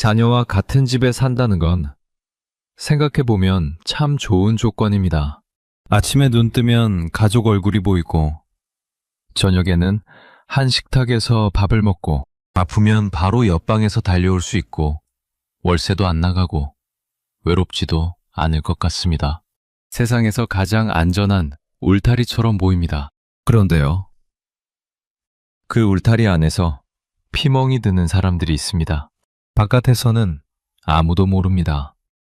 자녀와 같은 집에 산다는 건 생각해보면 참 좋은 조건입니다. 아침에 눈 뜨면 가족 얼굴이 보이고, 저녁에는 한 식탁에서 밥을 먹고, 아프면 바로 옆방에서 달려올 수 있고, 월세도 안 나가고, 외롭지도 않을 것 같습니다. 세상에서 가장 안전한 울타리처럼 보입니다. 그런데요, 그 울타리 안에서 피멍이 드는 사람들이 있습니다. 바깥에서는 아무도 모릅니다.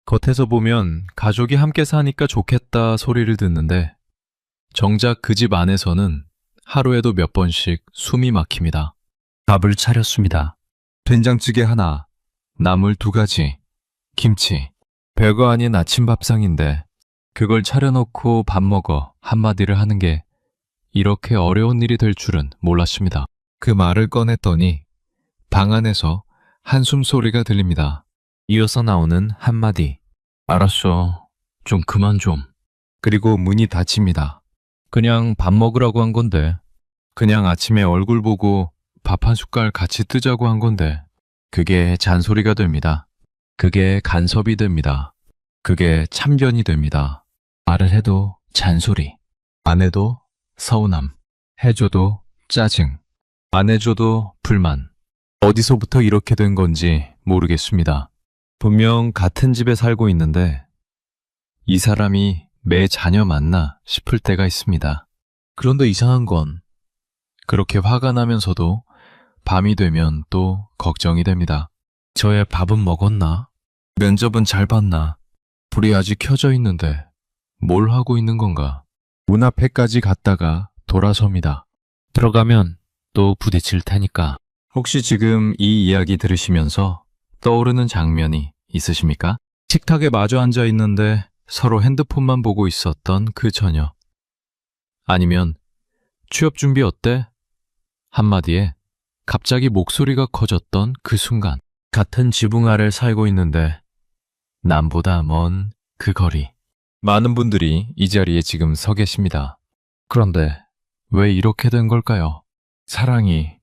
겉에서 보면 가족이 함께 사니까 좋겠다 소리를 듣는데, 정작 그 집 안에서는 하루에도 몇 번씩 숨이 막힙니다. 밥을 차렸습니다. 된장찌개 하나, 나물 2가지, 김치. 별거 아닌 아침 밥상인데 그걸 차려놓고 밥 먹어 한마디를 하는 게 이렇게 어려운 일이 될 줄은 몰랐습니다. 그 말을 꺼냈더니 방 안에서 한숨 소리가 들립니다. 이어서 나오는 한마디. 알았어. 좀 그만 좀. 그리고 문이 닫힙니다. 그냥 밥 먹으라고 한 건데. 그냥 아침에 얼굴 보고 밥 한 숟갈 같이 뜨자고 한 건데. 그게 잔소리가 됩니다. 그게 간섭이 됩니다. 그게 참견이 됩니다. 말을 해도 잔소리. 안 해도 서운함. 해줘도 짜증. 안 해줘도 불만. 어디서부터 이렇게 된 건지 모르겠습니다. 분명 같은 집에 살고 있는데 이 사람이 매 자녀 맞나 싶을 때가 있습니다. 그런데 이상한 건 그렇게 화가 나면서도 밤이 되면 또 걱정이 됩니다. 저애 밥은 먹었나? 면접은 잘 봤나? 불이 아직 켜져 있는데 뭘 하고 있는 건가? 문 앞에까지 갔다가 돌아섭니다. 들어가면 또 부딪힐 테니까. 혹시 지금 이 이야기 들으시면서 떠오르는 장면이 있으십니까? 식탁에 마주 앉아 있는데 서로 핸드폰만 보고 있었던 그 처녀. 아니면 취업 준비 어때? 한마디에 갑자기 목소리가 커졌던 그 순간. 같은 지붕 아래를 살고 있는데 남보다 먼 그 거리. 많은 분들이 이 자리에 지금 서 계십니다. 그런데 왜 이렇게 된 걸까요? 사랑이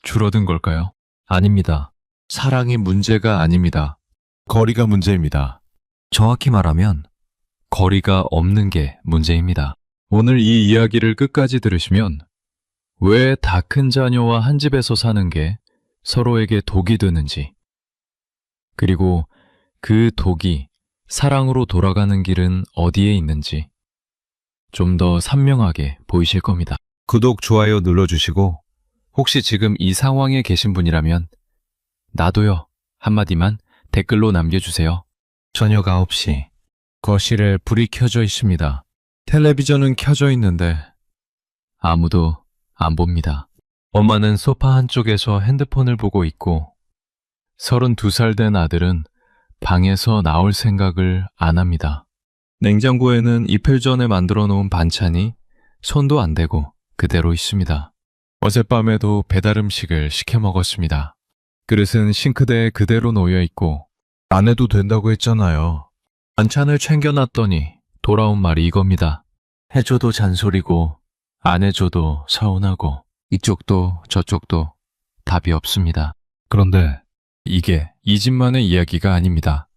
줄어든 걸까요? 아닙니다. 사랑이 문제가 아닙니다. 거리가 문제입니다. 정확히 말하면 거리가 없는 게 문제입니다. 오늘 이 이야기를 끝까지 들으시면 왜 다 큰 자녀와 한 집에서 사는 게 서로에게 독이 되는지, 그리고 그 독이 사랑으로 돌아가는 길은 어디에 있는지 좀 더 선명하게 보이실 겁니다. 구독, 좋아요 눌러주시고 혹시 지금 이 상황에 계신 분이라면 나도요 한마디만 댓글로 남겨주세요. 저녁 9시 거실에 불이 켜져 있습니다. 텔레비전은 켜져 있는데 아무도 안 봅니다. 엄마는 소파 한쪽에서 핸드폰을 보고 있고 32살 된 아들은 방에서 나올 생각을 안 합니다. 냉장고에는 이틀 전에 만들어 놓은 반찬이 손도 안 대고 그대로 있습니다. 어젯밤에도 배달 음식을 시켜 먹었습니다. 그릇은 싱크대에 그대로 놓여 있고 안 해도 된다고 했잖아요. 반찬을 챙겨놨더니 돌아온 말이 이겁니다. 해줘도 잔소리고 안 해줘도 서운하고 이쪽도 저쪽도 답이 없습니다. 그런데 이게 이 집만의 이야기가 아닙니다.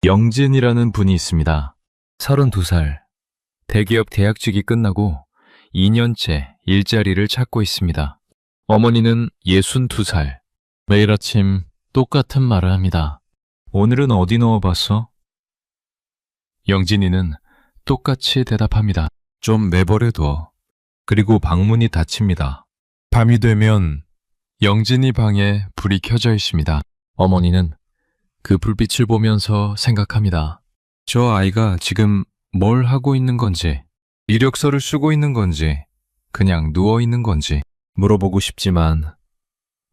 영진이라는 분이 있습니다. 32살. 대기업 대학직이 끝나고 2년째 일자리를 찾고 있습니다. 어머니는 62살. 매일 아침 똑같은 말을 합니다. 오늘은 어디 넣어봤어? 영진이는 똑같이 대답합니다. 좀 내버려둬. 그리고 방문이 닫힙니다. 밤이 되면 영진이 방에 불이 켜져 있습니다. 어머니는 그 불빛을 보면서 생각합니다. 저 아이가 지금 뭘 하고 있는 건지, 이력서를 쓰고 있는 건지, 그냥 누워 있는 건지 물어보고 싶지만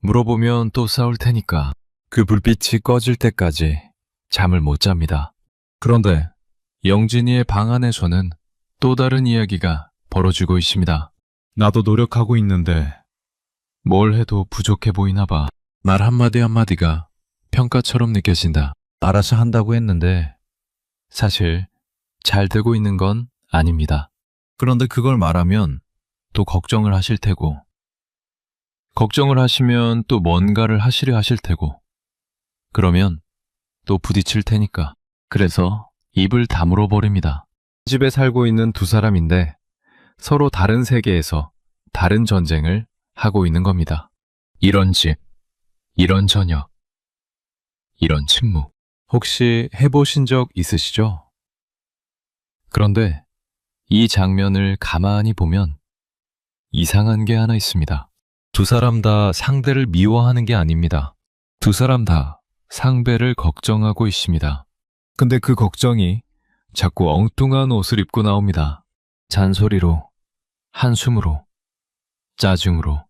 물어보면 또 싸울 테니까 그 불빛이 꺼질 때까지 잠을 못 잡니다. 그런데 영진이의 방 안에서는 또 다른 이야기가 벌어지고 있습니다. 나도 노력하고 있는데 뭘 해도 부족해 보이나 봐. 말 한마디 한마디가 평가처럼 느껴진다. 알아서 한다고 했는데 사실 잘 되고 있는 건 아닙니다. 그런데 그걸 말하면 또 걱정을 하실 테고, 걱정을 하시면 또 뭔가를 하시려 하실 테고, 그러면 또 부딪힐 테니까. 그래서 입을 다물어 버립니다. 집에 살고 있는 두 사람인데 서로 다른 세계에서 다른 전쟁을 하고 있는 겁니다. 이런 집, 이런 저녁, 이런 직무. 혹시 해보신 적 있으시죠? 그런데 이 장면을 가만히 보면 이상한 게 하나 있습니다. 두 사람 다 상대를 미워하는 게 아닙니다. 두 사람 다 상대를 걱정하고 있습니다. 근데 그 걱정이 자꾸 엉뚱한 옷을 입고 나옵니다. 잔소리로, 한숨으로, 짜증으로,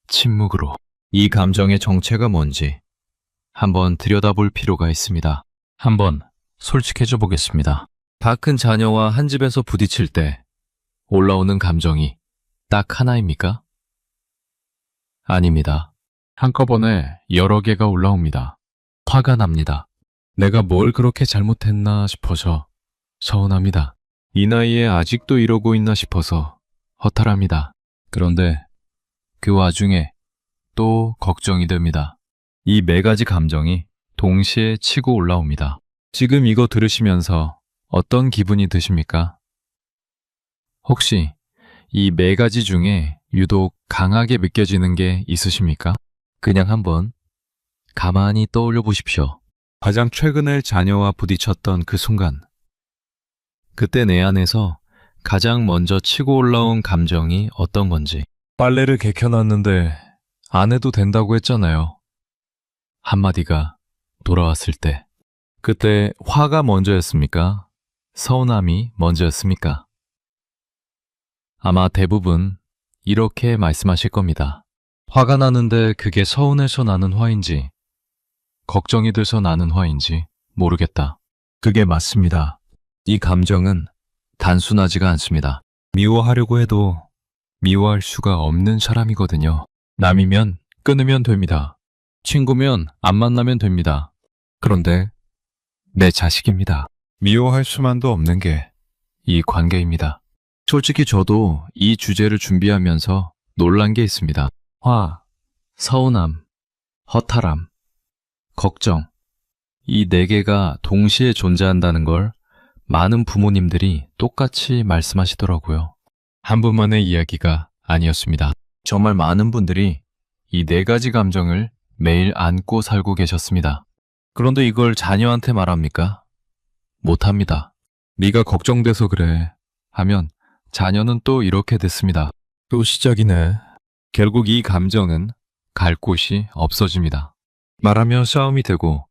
침묵으로. 이 감정의 정체가 뭔지 한번 들여다볼 필요가 있습니다. 한번 솔직해져 보겠습니다. 다 큰 자녀와 한 집에서 부딪힐 때 올라오는 감정이 딱 하나입니까? 아닙니다. 한꺼번에 여러 개가 올라옵니다. 화가 납니다. 내가 뭘 그렇게 잘못했나 싶어서 서운합니다. 이 나이에 아직도 이러고 있나 싶어서 허탈합니다. 그런데 그 와중에 또 걱정이 됩니다. 이 네 가지 감정이 동시에 치고 올라옵니다. 지금 이거 들으시면서 어떤 기분이 드십니까? 혹시 이 네 가지 중에 유독 강하게 느껴지는 게 있으십니까? 그냥 한번 가만히 떠올려 보십시오. 가장 최근에 자녀와 부딪혔던 그 순간. 그때 내 안에서 가장 먼저 치고 올라온 감정이 어떤 건지. 빨래를 개켜놨는데 안 해도 된다고 했잖아요. 한마디가 돌아왔을 때. 그때 화가 먼저였습니까? 서운함이 먼저였습니까? 아마 대부분 이렇게 말씀하실 겁니다. 화가 나는데 그게 서운해서 나는 화인지, 걱정이 돼서 나는 화인지 모르겠다. 그게 맞습니다. 이 감정은 단순하지가 않습니다. 미워하려고 해도 미워할 수가 없는 사람이거든요. 남이면 끊으면 됩니다. 친구면 안 만나면 됩니다. 그런데 내 자식입니다. 미워할 수만도 없는 게 이 관계입니다. 솔직히 저도 이 주제를 준비하면서 놀란 게 있습니다. 화, 서운함, 허탈함, 걱정. 이 네 개가 동시에 존재한다는 걸 많은 부모님들이 똑같이 말씀하시더라고요. 한 분만의 이야기가 아니었습니다. 정말 많은 분들이 이 네 가지 감정을 매일 안고 살고 계셨습니다. 그런데 이걸 자녀한테 말합니까? 못합니다. 네가 걱정돼서 그래 하면 자녀는 또 이렇게 됐습니다. 또 시작이네. 결국 이 감정은 갈 곳이 없어집니다. 말하면 싸움이 되고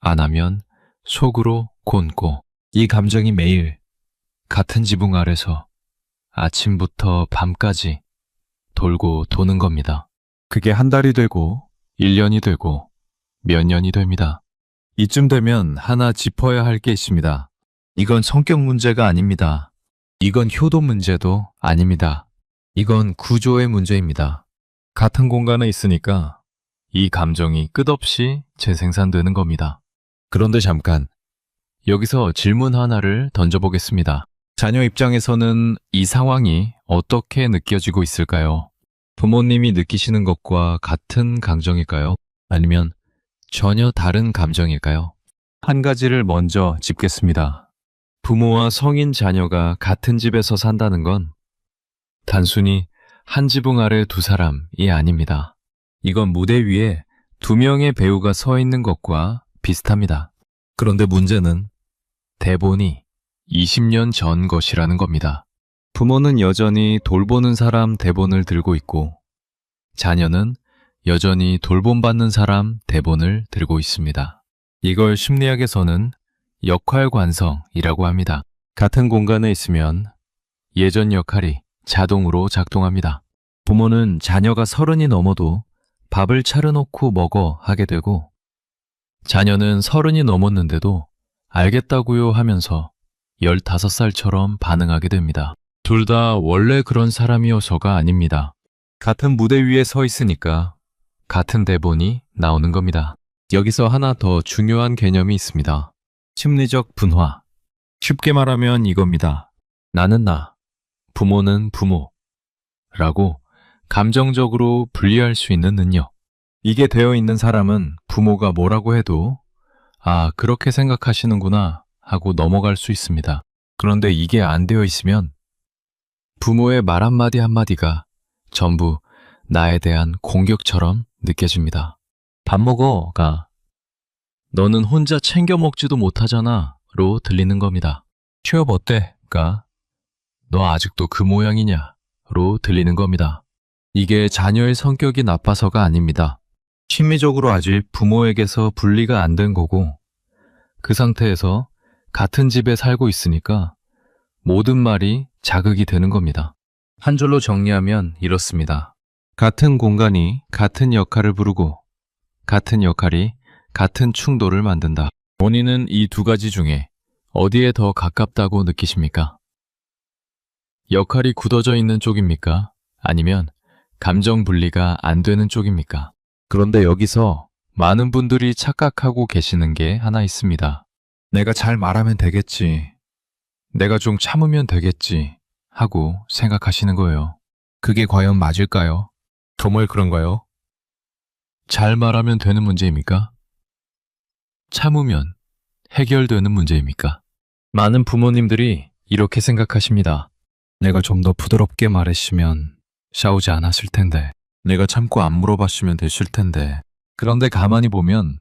안 하면 속으로 곤고. 이 감정이 매일 같은 지붕 아래서 아침부터 밤까지 돌고 도는 겁니다. 그게 한 달이 되고 1년이 되고 몇 년이 됩니다. 이쯤 되면 하나 짚어야 할 게 있습니다. 이건 성격 문제가 아닙니다. 이건 효도 문제도 아닙니다. 이건 구조의 문제입니다. 같은 공간에 있으니까 이 감정이 끝없이 재생산되는 겁니다. 그런데 잠깐, 여기서 질문 하나를 던져보겠습니다. 자녀 입장에서는 이 상황이 어떻게 느껴지고 있을까요? 부모님이 느끼시는 것과 같은 감정일까요? 아니면 전혀 다른 감정일까요? 한 가지를 먼저 짚겠습니다. 부모와 성인 자녀가 같은 집에서 산다는 건 단순히 한 지붕 아래 두 사람이 아닙니다. 이건 무대 위에 두 명의 배우가 서 있는 것과 비슷합니다. 그런데 문제는 대본이 20년 전 것이라는 겁니다. 부모는 여전히 돌보는 사람 대본을 들고 있고 자녀는 여전히 돌봄받는 사람 대본을 들고 있습니다. 이걸 심리학에서는 역할 관성이라고 합니다. 같은 공간에 있으면 예전 역할이 자동으로 작동합니다. 부모는 자녀가 30이 넘어도 밥을 차려놓고 먹어 하게 되고 자녀는 30이 넘었는데도 알겠다고요 하면서 15살처럼 반응하게 됩니다. 둘 다 원래 그런 사람이어서가 아닙니다. 같은 무대 위에 서 있으니까 같은 대본이 나오는 겁니다. 여기서 하나 더 중요한 개념이 있습니다. 심리적 분화. 쉽게 말하면 이겁니다. 나는 나, 부모는 부모 라고 감정적으로 분리할 수 있는 능력. 이게 되어 있는 사람은 부모가 뭐라고 해도 아, 그렇게 생각하시는구나 하고 넘어갈 수 있습니다. 그런데 이게 안 되어 있으면 부모의 말 한마디 한마디가 전부 나에 대한 공격처럼 느껴집니다. 밥 먹어가 너는 혼자 챙겨 먹지도 못하잖아 로 들리는 겁니다. 취업 어때?가 너 아직도 그 모양이냐 로 들리는 겁니다. 이게 자녀의 성격이 나빠서가 아닙니다. 심리적으로 아직 부모에게서 분리가 안 된 거고 그 상태에서 같은 집에 살고 있으니까 모든 말이 자극이 되는 겁니다. 한 줄로 정리하면 이렇습니다. 같은 공간이 같은 역할을 부르고 같은 역할이 같은 충돌을 만든다. 본인은 이 두 가지 중에 어디에 더 가깝다고 느끼십니까? 역할이 굳어져 있는 쪽입니까? 아니면 감정 분리가 안 되는 쪽입니까? 그런데 여기서 많은 분들이 착각하고 계시는 게 하나 있습니다. 내가 잘 말하면 되겠지. 내가 좀 참으면 되겠지. 하고 생각하시는 거예요. 그게 과연 맞을까요? 정말 그런가요? 잘 말하면 되는 문제입니까? 참으면 해결되는 문제입니까? 많은 부모님들이 이렇게 생각하십니다. 내가 좀 더 부드럽게 말했으면 싸우지 않았을 텐데. 내가 참고 안 물어봤으면 됐을 텐데. 그런데 가만히 보면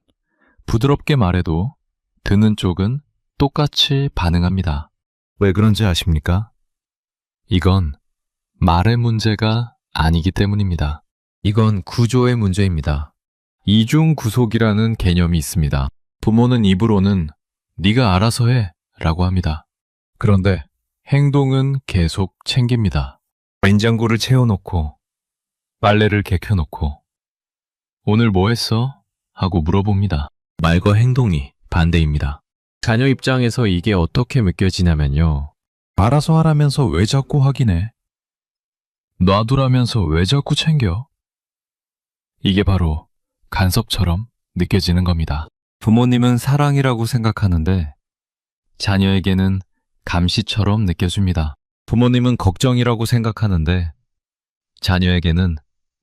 부드럽게 말해도 듣는 쪽은 똑같이 반응합니다. 왜 그런지 아십니까? 이건 말의 문제가 아니기 때문입니다. 이건 구조의 문제입니다. 이중 구속이라는 개념이 있습니다. 부모는 입으로는 네가 알아서 해 라고 합니다. 그런데 행동은 계속 챙깁니다. 냉장고를 채워놓고 빨래를 개켜놓고 오늘 뭐 했어? 하고 물어봅니다. 말과 행동이 반대입니다. 자녀 입장에서 이게 어떻게 느껴지냐면요. 알아서 하라면서 왜 자꾸 확인해? 놔두라면서 왜 자꾸 챙겨? 이게 바로 간섭처럼 느껴지는 겁니다. 부모님은 사랑이라고 생각하는데 자녀에게는 감시처럼 느껴집니다. 부모님은 걱정이라고 생각하는데 자녀에게는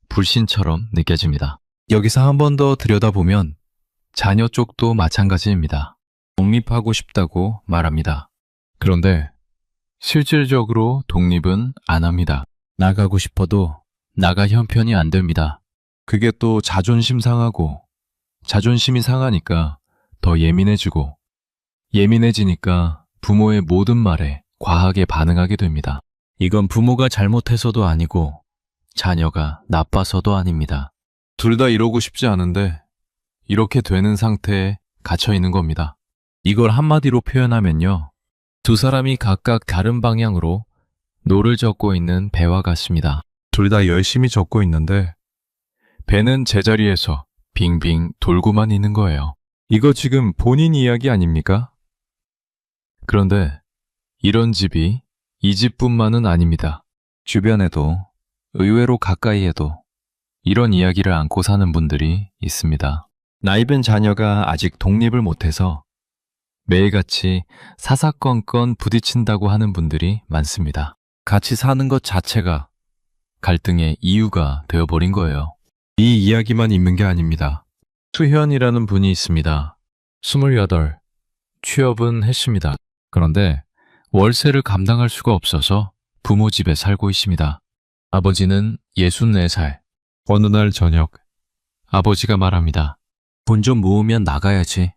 불신처럼 느껴집니다. 여기서 한 번 더 들여다보면 자녀 쪽도 마찬가지입니다. 독립하고 싶다고 말합니다. 그런데 실질적으로 독립은 안 합니다. 나가고 싶어도 나가 형편이 안 됩니다. 그게 또 자존심 상하고 자존심이 상하니까 더 예민해지고 예민해지니까 부모의 모든 말에 과하게 반응하게 됩니다. 이건 부모가 잘못해서도 아니고 자녀가 나빠서도 아닙니다. 둘 다 이러고 싶지 않은데 이렇게 되는 상태에 갇혀 있는 겁니다. 이걸 한마디로 표현하면요. 두 사람이 각각 다른 방향으로 노를 젓고 있는 배와 같습니다. 둘 다 열심히 젓고 있는데 배는 제자리에서 빙빙 돌고만 있는 거예요. 이거 지금 본인 이야기 아닙니까? 그런데 이런 집이 이 집뿐만은 아닙니다. 주변에도 의외로 가까이에도 이런 이야기를 안고 사는 분들이 있습니다. 나이든 자녀가 아직 독립을 못해서 매일같이 사사건건 부딪힌다고 하는 분들이 많습니다. 같이 사는 것 자체가 갈등의 이유가 되어버린 거예요. 이 이야기만 있는 게 아닙니다. 수현이라는 분이 있습니다. 28, 취업은 했습니다. 그런데 월세를 감당할 수가 없어서 부모 집에 살고 있습니다. 아버지는 64살. 어느 날 저녁 아버지가 말합니다. 돈 좀 모으면 나가야지.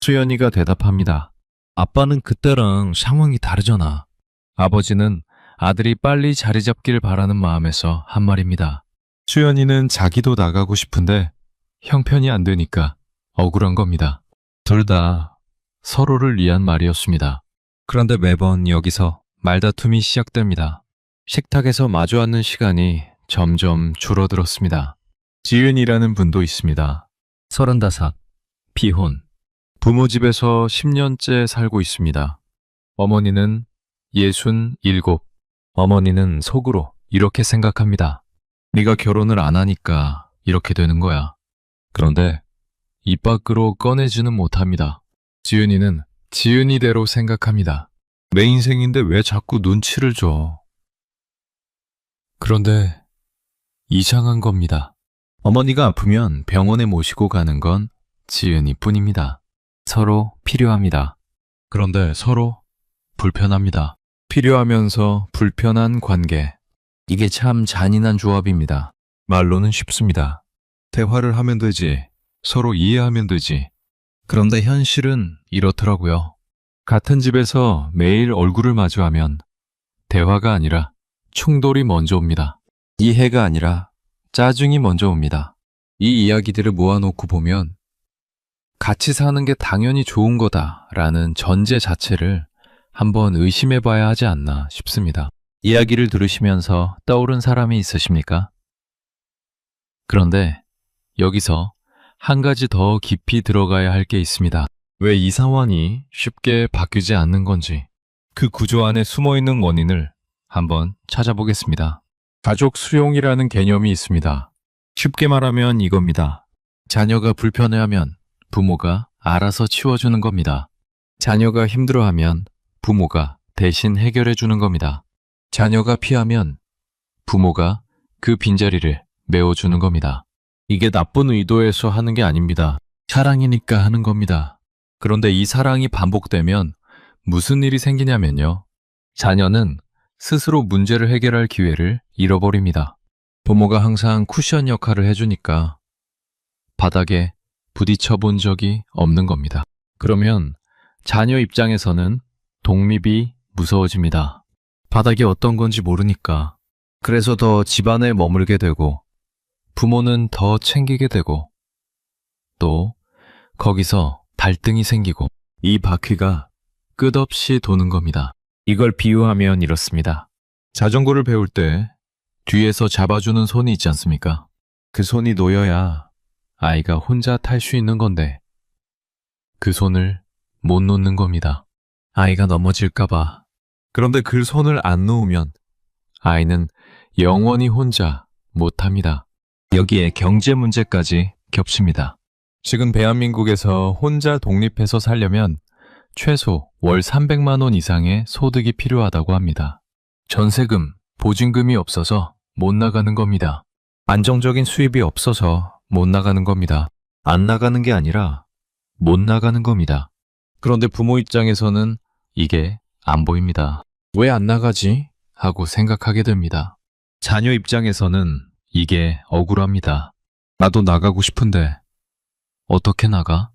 수연이가 대답합니다. 아빠는 그때랑 상황이 다르잖아. 아버지는 아들이 빨리 자리 잡기를 바라는 마음에서 한 말입니다. 수연이는 자기도 나가고 싶은데 형편이 안 되니까 억울한 겁니다. 둘 다 서로를 위한 말이었습니다. 그런데 매번 여기서 말다툼이 시작됩니다. 식탁에서 마주 앉는 시간이 점점 줄어들었습니다. 지은이라는 분도 있습니다. 35, 비혼. 부모 집에서 10년째 살고 있습니다. 어머니는 67. 어머니는 속으로 이렇게 생각합니다. 네가 결혼을 안 하니까 이렇게 되는 거야. 그런데 입 밖으로 꺼내지는 못합니다. 지은이는 지은이대로 생각합니다. 내 인생인데 왜 자꾸 눈치를 줘. 그런데 이상한 겁니다. 어머니가 아프면 병원에 모시고 가는 건 지은이 뿐입니다. 서로 필요합니다. 그런데 서로 불편합니다. 필요하면서 불편한 관계. 이게 참 잔인한 조합입니다. 말로는 쉽습니다. 대화를 하면 되지. 서로 이해하면 되지. 그런데 현실은 이렇더라고요. 같은 집에서 매일 얼굴을 마주하면 대화가 아니라 충돌이 먼저 옵니다. 이해가 아니라 짜증이 먼저 옵니다. 이 이야기들을 모아놓고 보면 같이 사는 게 당연히 좋은 거다라는 전제 자체를 한번 의심해 봐야 하지 않나 싶습니다. 이야기를 들으시면서 떠오른 사람이 있으십니까? 그런데 여기서 한 가지 더 깊이 들어가야 할 게 있습니다. 왜 이 상황이 쉽게 바뀌지 않는 건지, 그 구조 안에 숨어 있는 원인을 한번 찾아보겠습니다. 가족 수용이라는 개념이 있습니다. 쉽게 말하면 이겁니다. 자녀가 불편해하면 부모가 알아서 치워주는 겁니다. 자녀가 힘들어하면 부모가 대신 해결해 주는 겁니다. 자녀가 피하면 부모가 그 빈자리를 메워주는 겁니다. 이게 나쁜 의도에서 하는 게 아닙니다. 사랑이니까 하는 겁니다. 그런데 이 사랑이 반복되면 무슨 일이 생기냐면요. 자녀는 스스로 문제를 해결할 기회를 잃어버립니다. 부모가 항상 쿠션 역할을 해주니까 바닥에 부딪혀 본 적이 없는 겁니다. 그러면 자녀 입장에서는 독립이 무서워집니다. 바닥이 어떤 건지 모르니까. 그래서 더 집안에 머물게 되고 부모는 더 챙기게 되고 또 거기서 갈등이 생기고 이 바퀴가 끝없이 도는 겁니다. 이걸 비유하면 이렇습니다. 자전거를 배울 때 뒤에서 잡아주는 손이 있지 않습니까? 그 손이 놓여야 아이가 혼자 탈 수 있는 건데 그 손을 못 놓는 겁니다. 아이가 넘어질까봐. 그런데 그 손을 안 놓으면 아이는 영원히 혼자 못합니다. 여기에 경제 문제까지 겹칩니다. 지금 대한민국에서 혼자 독립해서 살려면 최소 월 300만 원 이상의 소득이 필요하다고 합니다. 전세금, 보증금이 없어서 못 나가는 겁니다. 안정적인 수입이 없어서 못 나가는 겁니다. 안 나가는 게 아니라 못 나가는 겁니다. 그런데 부모 입장에서는 이게 안 보입니다. 왜 안 나가지? 하고 생각하게 됩니다. 자녀 입장에서는 이게 억울합니다. 나도 나가고 싶은데 어떻게 나가?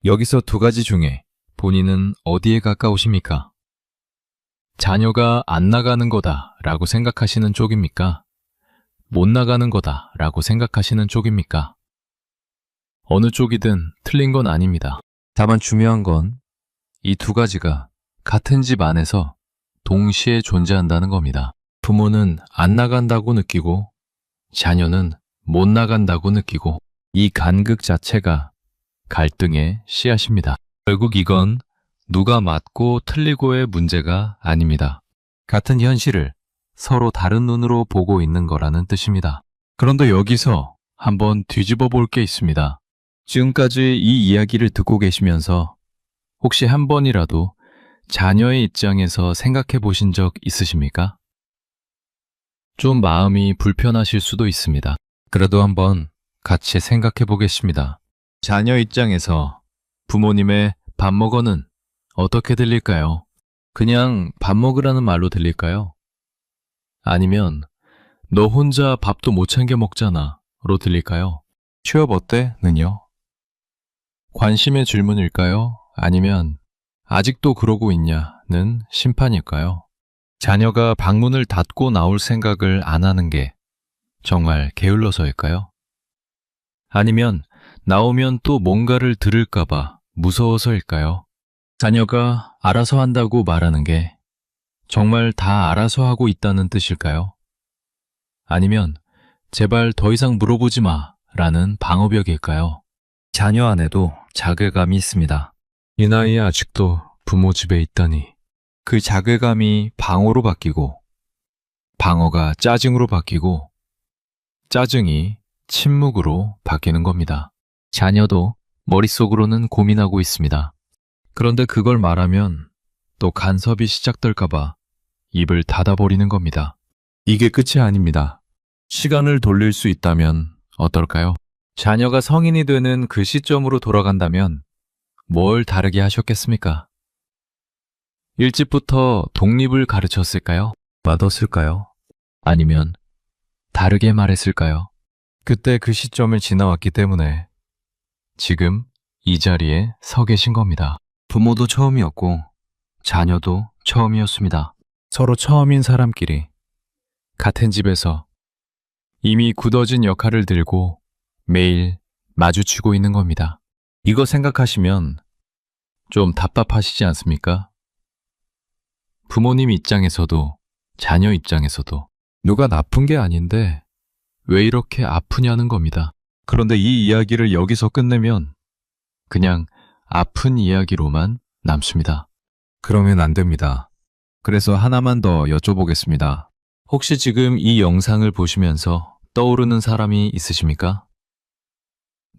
여기서 두 가지 중에 본인은 어디에 가까우십니까? 자녀가 안 나가는 거다라고 생각하시는 쪽입니까? 못 나가는 거다라고 생각하시는 쪽입니까? 어느 쪽이든 틀린 건 아닙니다. 다만 중요한 건 이 두 가지가 같은 집 안에서 동시에 존재한다는 겁니다. 부모는 안 나간다고 느끼고 자녀는 못 나간다고 느끼고 이 간극 자체가 갈등의 씨앗입니다. 결국 이건 누가 맞고 틀리고의 문제가 아닙니다. 같은 현실을 서로 다른 눈으로 보고 있는 거라는 뜻입니다. 그런데 여기서 한번 뒤집어 볼 게 있습니다. 지금까지 이 이야기를 듣고 계시면서 혹시 한 번이라도 자녀의 입장에서 생각해 보신 적 있으십니까? 좀 마음이 불편하실 수도 있습니다. 그래도 한번 같이 생각해 보겠습니다. 자녀 입장에서 부모님의 밥 먹어는 어떻게 들릴까요? 그냥 밥 먹으라는 말로 들릴까요? 아니면 너 혼자 밥도 못 챙겨 먹잖아 로 들릴까요? 취업 어때? 는요? 관심의 질문일까요? 아니면 아직도 그러고 있냐는 심판일까요? 자녀가 방문을 닫고 나올 생각을 안 하는 게 정말 게을러서일까요? 아니면 나오면 또 뭔가를 들을까봐 무서워서일까요? 자녀가 알아서 한다고 말하는 게 정말 다 알아서 하고 있다는 뜻일까요? 아니면 제발 더 이상 물어보지 마 라는 방어벽일까요? 자녀 안에도 자괴감이 있습니다. 이 나이에 아직도 부모 집에 있다니. 그 자괴감이 방어로 바뀌고 방어가 짜증으로 바뀌고 짜증이 침묵으로 바뀌는 겁니다. 자녀도 머릿속으로는 고민하고 있습니다. 그런데 그걸 말하면 또 간섭이 시작될까봐 입을 닫아버리는 겁니다. 이게 끝이 아닙니다. 시간을 돌릴 수 있다면 어떨까요? 자녀가 성인이 되는 그 시점으로 돌아간다면 뭘 다르게 하셨겠습니까? 일찍부터 독립을 가르쳤을까요? 맞았을까요? 아니면 다르게 말했을까요? 그때 그 시점을 지나왔기 때문에 지금 이 자리에 서 계신 겁니다. 부모도 처음이었고 자녀도 처음이었습니다. 서로 처음인 사람끼리 같은 집에서 이미 굳어진 역할을 들고 매일 마주치고 있는 겁니다. 이거 생각하시면 좀 답답하시지 않습니까? 부모님 입장에서도 자녀 입장에서도 누가 나쁜 게 아닌데 왜 이렇게 아프냐는 겁니다. 그런데 이 이야기를 여기서 끝내면 그냥 아픈 이야기로만 남습니다. 그러면 안 됩니다. 그래서 하나만 더 여쭤보겠습니다. 혹시 지금 이 영상을 보시면서 떠오르는 사람이 있으십니까?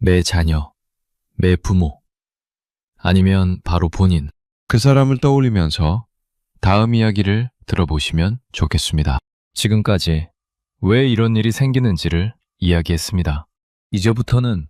내 자녀, 내 부모, 아니면 바로 본인. 그 사람을 떠올리면서 다음 이야기를 들어보시면 좋겠습니다. 지금까지 왜 이런 일이 생기는지를 이야기했습니다. 이제부터는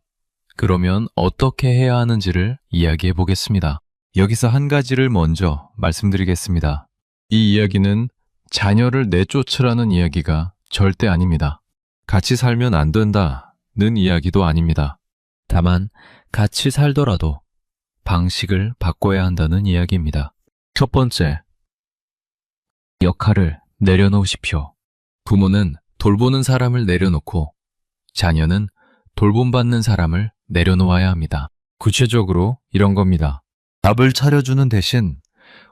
그러면 어떻게 해야 하는지를 이야기해 보겠습니다. 여기서 한 가지를 먼저 말씀드리겠습니다. 이 이야기는 자녀를 내쫓으라는 이야기가 절대 아닙니다. 같이 살면 안 된다는 이야기도 아닙니다. 다만 같이 살더라도 방식을 바꿔야 한다는 이야기입니다. 첫 번째, 역할을 내려놓으십시오. 부모는 돌보는 사람을 내려놓고 자녀는 돌봄받는 사람을 내려놓아야 합니다. 구체적으로 이런 겁니다. 밥을 차려주는 대신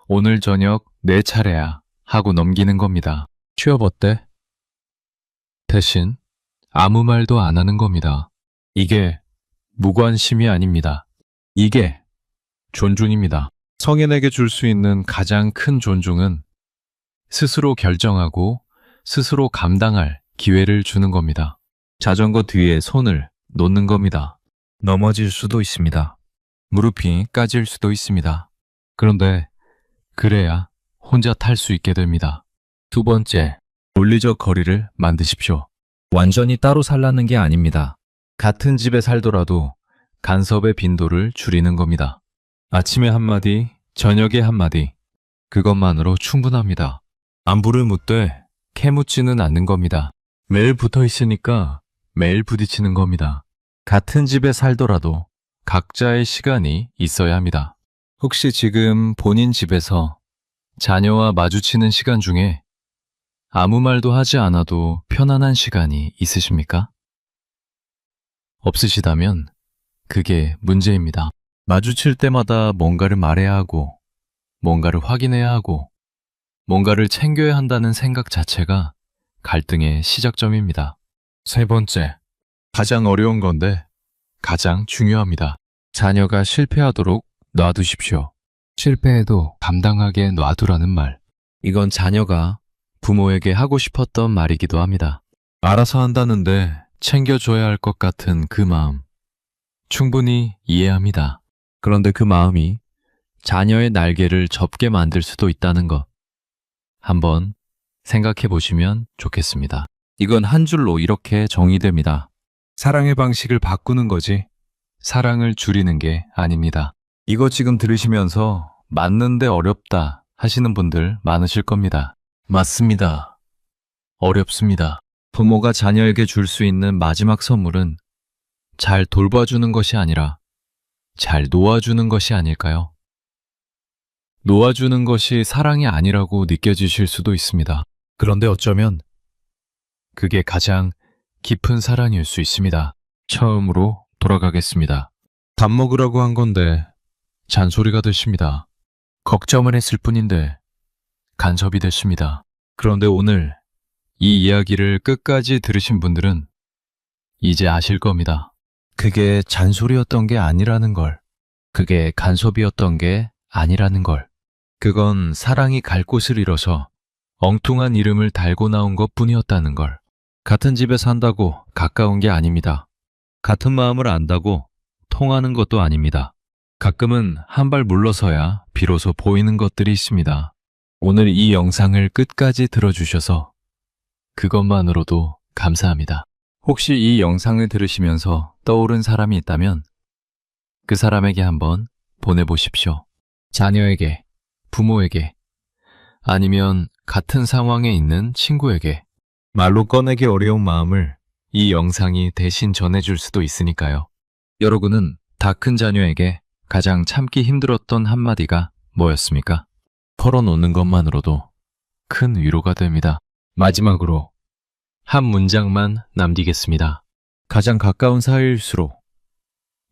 오늘 저녁 내 차례야 하고 넘기는 겁니다. 취업 어때? 대신 아무 말도 안 하는 겁니다. 이게 무관심이 아닙니다. 이게 존중입니다. 성인에게 줄 수 있는 가장 큰 존중은 스스로 결정하고 스스로 감당할 기회를 주는 겁니다. 자전거 뒤에 손을 놓는 겁니다. 넘어질 수도 있습니다. 무릎이 까질 수도 있습니다. 그런데 그래야 혼자 탈 수 있게 됩니다. 두 번째, 물리적 거리를 만드십시오. 완전히 따로 살라는 게 아닙니다. 같은 집에 살더라도 간섭의 빈도를 줄이는 겁니다. 아침에 한마디, 저녁에 한마디, 그것만으로 충분합니다. 안부를 묻되 캐묻지는 않는 겁니다. 매일 붙어 있으니까 매일 부딪히는 겁니다. 같은 집에 살더라도 각자의 시간이 있어야 합니다. 혹시 지금 본인 집에서 자녀와 마주치는 시간 중에 아무 말도 하지 않아도 편안한 시간이 있으십니까? 없으시다면 그게 문제입니다. 마주칠 때마다 뭔가를 말해야 하고, 뭔가를 확인해야 하고, 뭔가를 챙겨야 한다는 생각 자체가 갈등의 시작점입니다. 세 번째, 가장 어려운 건데 가장 중요합니다. 자녀가 실패하도록 놔두십시오. 실패해도 감당하게 놔두라는 말. 이건 자녀가 부모에게 하고 싶었던 말이기도 합니다. 알아서 한다는데 챙겨줘야 할 것 같은 그 마음. 충분히 이해합니다. 그런데 그 마음이 자녀의 날개를 접게 만들 수도 있다는 것. 한번 생각해 보시면 좋겠습니다. 이건 한 줄로 이렇게 정의됩니다. 사랑의 방식을 바꾸는 거지 사랑을 줄이는 게 아닙니다. 이거 지금 들으시면서 맞는데 어렵다 하시는 분들 많으실 겁니다. 맞습니다. 어렵습니다. 부모가 자녀에게 줄 수 있는 마지막 선물은 잘 돌봐주는 것이 아니라 잘 놓아주는 것이 아닐까요? 놓아주는 것이 사랑이 아니라고 느껴지실 수도 있습니다. 그런데 어쩌면 그게 가장 깊은 사랑일 수 있습니다. 처음으로 돌아가겠습니다. 밥 먹으라고 한 건데 잔소리가 되십니다. 걱정을 했을 뿐인데 간섭이 됐습니다. 그런데 오늘 이 이야기를 끝까지 들으신 분들은 이제 아실 겁니다. 그게 잔소리였던 게 아니라는 걸. 그게 간섭이었던 게 아니라는 걸. 그건 사랑이 갈 곳을 잃어서 엉뚱한 이름을 달고 나온 것 뿐이었다는 걸. 같은 집에 산다고 가까운 게 아닙니다. 같은 마음을 안다고 통하는 것도 아닙니다. 가끔은 한 발 물러서야 비로소 보이는 것들이 있습니다. 오늘 이 영상을 끝까지 들어주셔서 그것만으로도 감사합니다. 혹시 이 영상을 들으시면서 떠오른 사람이 있다면 그 사람에게 한번 보내보십시오. 자녀에게, 부모에게, 아니면 같은 상황에 있는 친구에게 말로 꺼내기 어려운 마음을 이 영상이 대신 전해줄 수도 있으니까요. 여러분은 다 큰 자녀에게 가장 참기 힘들었던 한마디가 뭐였습니까? 털어놓는 것만으로도 큰 위로가 됩니다. 마지막으로 한 문장만 남기겠습니다. 가장 가까운 사이일수록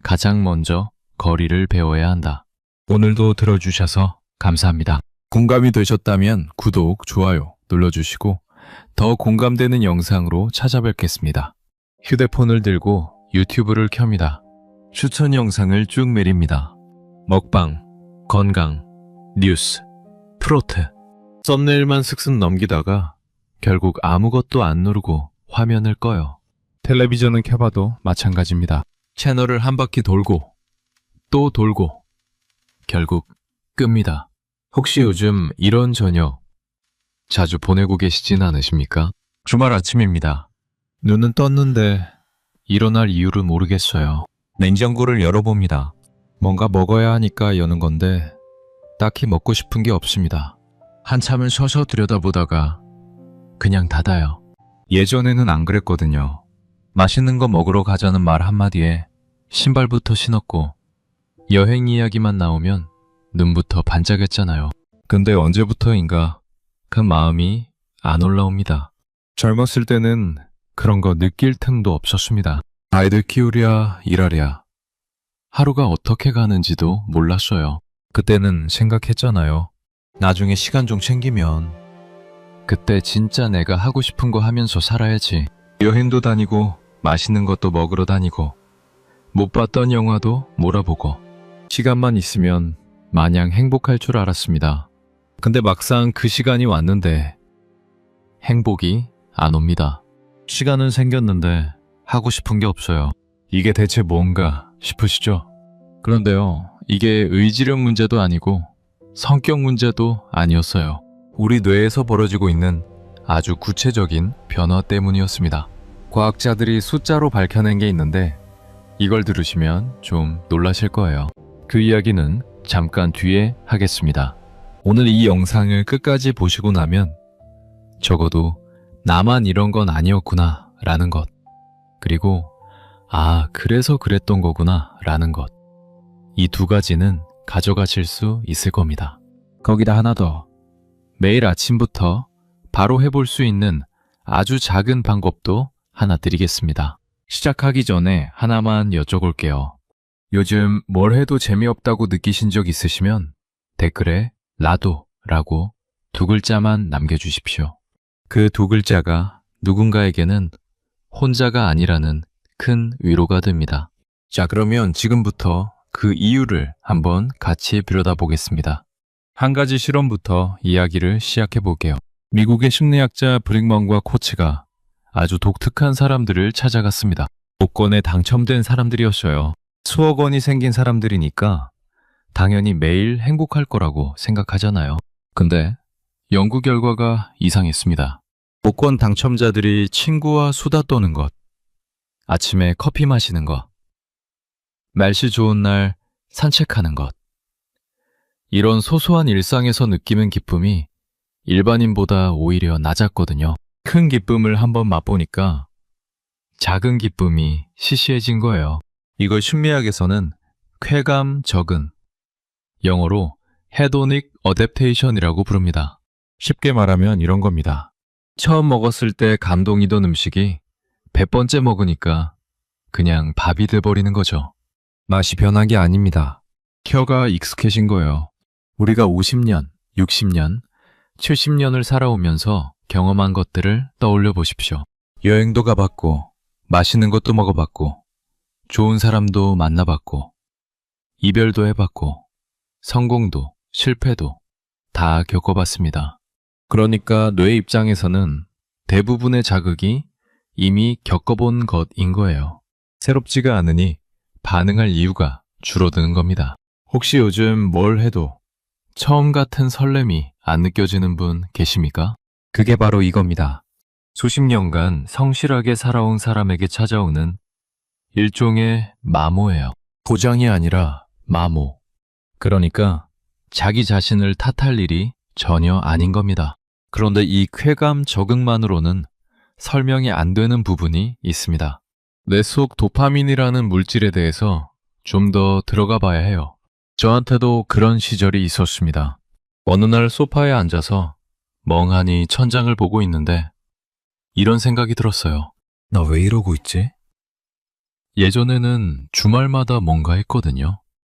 가장 먼저 거리를 배워야 한다. 오늘도 들어주셔서 감사합니다. 공감이 되셨다면 구독, 좋아요 눌러주시고 더 공감되는 영상으로 찾아뵙겠습니다. 휴대폰을 들고 유튜브를 켭니다. 추천 영상을 쭉 내립니다. 먹방, 건강, 뉴스, 트로트. 썸네일만 슥슥 넘기다가 결국 아무것도 안 누르고 화면을 꺼요. 텔레비전은 켜봐도 마찬가지입니다. 채널을 한 바퀴 돌고 또 돌고 결국 끕니다. 혹시 요즘 이런 저녁 자주 보내고 계시진 않으십니까? 주말 아침입니다. 눈은 떴는데 일어날 이유를 모르겠어요. 냉장고를 열어봅니다. 뭔가 먹어야 하니까 여는 건데 딱히 먹고 싶은 게 없습니다. 한참을 서서 들여다보다가 그냥 닫아요. 예전에는 안 그랬거든요. 맛있는 거 먹으러 가자는 말 한마디에 신발부터 신었고 여행 이야기만 나오면 눈부터 반짝였잖아요. 근데 언제부터인가 그 마음이 안 올라옵니다. 젊었을 때는 그런 거 느낄 틈도 없었습니다. 아이들 키우랴 일하랴 하루가 어떻게 가는지도 몰랐어요. 그때는 생각했잖아요. 나중에 시간 좀 챙기면 그때 진짜 내가 하고 싶은 거 하면서 살아야지. 여행도 다니고 맛있는 것도 먹으러 다니고 못 봤던 영화도 몰아보고 시간만 있으면 마냥 행복할 줄 알았습니다. 근데 막상 그 시간이 왔는데 행복이 안 옵니다. 시간은 생겼는데 하고 싶은 게 없어요. 이게 대체 뭔가 싶으시죠? 그런데요, 이게 의지력 문제도 아니고 성격 문제도 아니었어요. 우리 뇌에서 벌어지고 있는 아주 구체적인 변화 때문이었습니다. 과학자들이 숫자로 밝혀낸 게 있는데 이걸 들으시면 좀 놀라실 거예요. 그 이야기는 잠깐 뒤에 하겠습니다. 오늘 이 영상을 끝까지 보시고 나면 적어도 나만 이런 건 아니었구나 라는 것, 그리고 아, 그래서 그랬던 거구나 라는 것, 이 두 가지는 가져가실 수 있을 겁니다. 거기다 하나 더, 매일 아침부터 바로 해볼 수 있는 아주 작은 방법도 하나 드리겠습니다. 시작하기 전에 하나만 여쭤볼게요. 요즘 뭘 해도 재미없다고 느끼신 적 있으시면 댓글에 나도 라고 두 글자만 남겨주십시오. 그 두 글자가 누군가에게는 혼자가 아니라는 큰 위로가 됩니다. 자, 그러면 지금부터 그 이유를 한번 같이 들여다보겠습니다. 한 가지 실험부터 이야기를 시작해 볼게요. 미국의 심리학자 브릭먼과 코치가 아주 독특한 사람들을 찾아갔습니다. 복권에 당첨된 사람들이었어요. 수억 원이 생긴 사람들이니까 당연히 매일 행복할 거라고 생각하잖아요. 근데 연구 결과가 이상했습니다. 복권 당첨자들이 친구와 수다 떠는 것, 아침에 커피 마시는 것, 날씨 좋은 날 산책하는 것, 이런 소소한 일상에서 느끼는 기쁨이 일반인보다 오히려 낮았거든요. 큰 기쁨을 한번 맛보니까 작은 기쁨이 시시해진 거예요. 이걸 심리학에서는 쾌감 적응, 영어로 헤도닉 어댑테이션이라고 부릅니다. 쉽게 말하면 이런 겁니다. 처음 먹었을 때 감동이던 음식이 100번째 먹으니까 그냥 밥이 돼버리는 거죠. 맛이 변한 게 아닙니다. 혀가 익숙해진 거예요. 우리가 50년, 60년, 70년을 살아오면서 경험한 것들을 떠올려 보십시오. 여행도 가봤고, 맛있는 것도 먹어봤고, 좋은 사람도 만나봤고, 이별도 해봤고, 성공도 실패도 다 겪어봤습니다. 그러니까 뇌 입장에서는 대부분의 자극이 이미 겪어본 것인 거예요. 새롭지가 않으니 반응할 이유가 줄어드는 겁니다. 혹시 요즘 뭘 해도 처음 같은 설렘이 안 느껴지는 분 계십니까? 그게 바로 이겁니다. 수십 년간 성실하게 살아온 사람에게 찾아오는 일종의 마모예요. 고장이 아니라 마모. 그러니까 자기 자신을 탓할 일이 전혀 아닌 겁니다. 그런데 이 쾌감 적응만으로는 설명이 안 되는 부분이 있습니다. 뇌 속 도파민이라는 물질에 대해서 좀 더 들어가 봐야 해요. 저한테도 그런 시절이 있었습니다. 어느 날 소파에 앉아서 멍하니 천장을 보고 있는데 이런 생각이 들었어요. 나 왜 이러고 있지? 예전에는 주말마다 뭔가 했거든요.